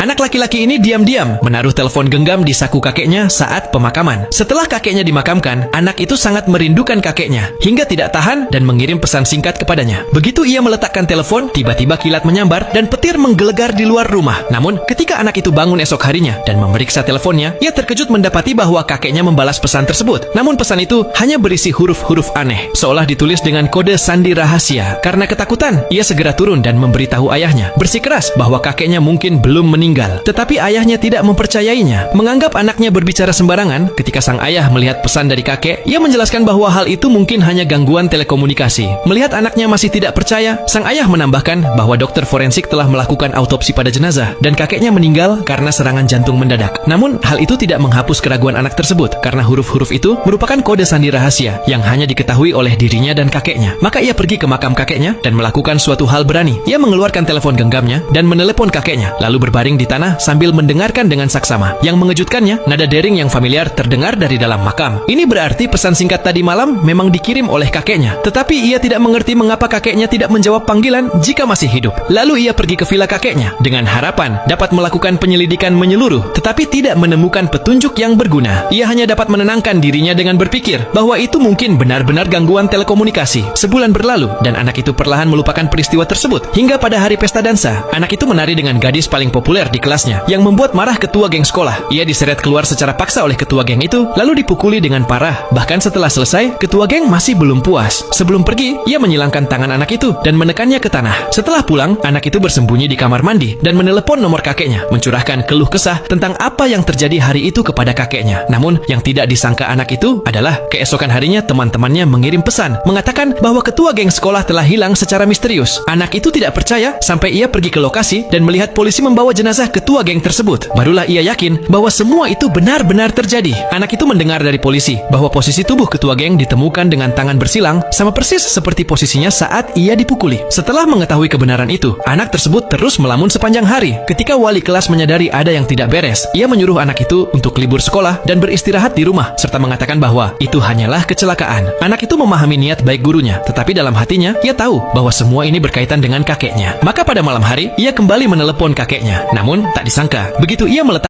Anak laki-laki ini diam-diam menaruh telepon genggam di saku kakeknya saat pemakaman. Setelah kakeknya dimakamkan, anak itu sangat merindukan kakeknya hingga tidak tahan dan mengirim pesan singkat kepadanya. Begitu ia meletakkan telepon, tiba-tiba kilat menyambar dan petir menggelegar di luar rumah. Namun, ketika anak itu bangun esok harinya dan memeriksa teleponnya, ia terkejut mendapati bahwa kakeknya membalas pesan tersebut. Namun pesan itu hanya berisi huruf-huruf aneh, seolah ditulis dengan kode sandi rahasia. Karena ketakutan, ia segera turun dan memberitahu ayahnya, bersikeras bahwa kakeknya mungkin belum meninggal. Tetapi ayahnya tidak mempercayainya, menganggap anaknya berbicara sembarangan. Ketika sang ayah melihat pesan dari kakek, ia menjelaskan bahwa hal itu mungkin hanya gangguan telekomunikasi. Melihat anaknya masih tidak percaya, sang ayah menambahkan bahwa dokter forensik telah melakukan autopsi pada jenazah dan kakeknya meninggal karena serangan jantung mendadak. Namun, hal itu tidak menghapus keraguan anak tersebut karena huruf-huruf itu merupakan kode sandi rahasia yang hanya diketahui oleh dirinya dan kakeknya. Maka ia pergi ke makam kakeknya dan melakukan suatu hal berani. Ia mengeluarkan telepon genggamnya dan menelepon kakeknya, lalu berbaring di tanah sambil mendengarkan dengan saksama. Yang mengejutkannya, nada dering yang familiar terdengar dari dalam makam. Ini berarti pesan singkat tadi malam memang dikirim oleh kakeknya. Tetapi ia tidak mengerti mengapa kakeknya tidak menjawab panggilan jika masih hidup. Lalu ia pergi ke villa kakeknya dengan harapan dapat melakukan penyelidikan menyeluruh, tetapi tidak menemukan petunjuk yang berguna. Ia hanya dapat menenangkan dirinya dengan berpikir bahwa itu mungkin benar-benar gangguan telekomunikasi. Sebulan berlalu dan anak itu perlahan melupakan peristiwa tersebut. Hingga pada hari pesta dansa, anak itu menari dengan gadis paling populer di kelasnya yang membuat marah ketua geng sekolah. Ia diseret keluar secara paksa oleh ketua geng itu, lalu dipukuli dengan parah. Bahkan setelah selesai, ketua geng masih belum puas. Sebelum pergi, ia menyilangkan tangan anak itu dan menekannya ke tanah. Setelah pulang, anak itu bersembunyi di kamar mandi dan menelepon nomor kakeknya, mencurahkan keluh kesah tentang apa yang terjadi hari itu kepada kakeknya. Namun, yang tidak disangka anak itu adalah keesokan harinya teman-temannya mengirim pesan, mengatakan bahwa ketua geng sekolah telah hilang secara misterius. Anak itu tidak percaya sampai ia pergi ke lokasi dan melihat polisi membawa jenazah ketua geng tersebut. Barulah ia yakin bahwa semua itu benar-benar terjadi. Anak itu mendengar dari polisi bahwa posisi tubuh ketua geng ditemukan dengan tangan bersilang, sama persis seperti posisinya saat ia dipukuli. Setelah mengetahui kebenaran itu, anak tersebut terus melamun sepanjang hari. Ketika wali kelas menyadari ada yang tidak beres, ia menyuruh anak itu untuk libur sekolah dan beristirahat di rumah, serta mengatakan bahwa itu hanyalah kecelakaan. Anak itu memahami niat baik gurunya, tetapi dalam hatinya, ia tahu bahwa semua ini berkaitan dengan kakeknya. Maka pada malam hari, ia kembali menelepon kakeknya. Namun, tak disangka, begitu ia meletakkan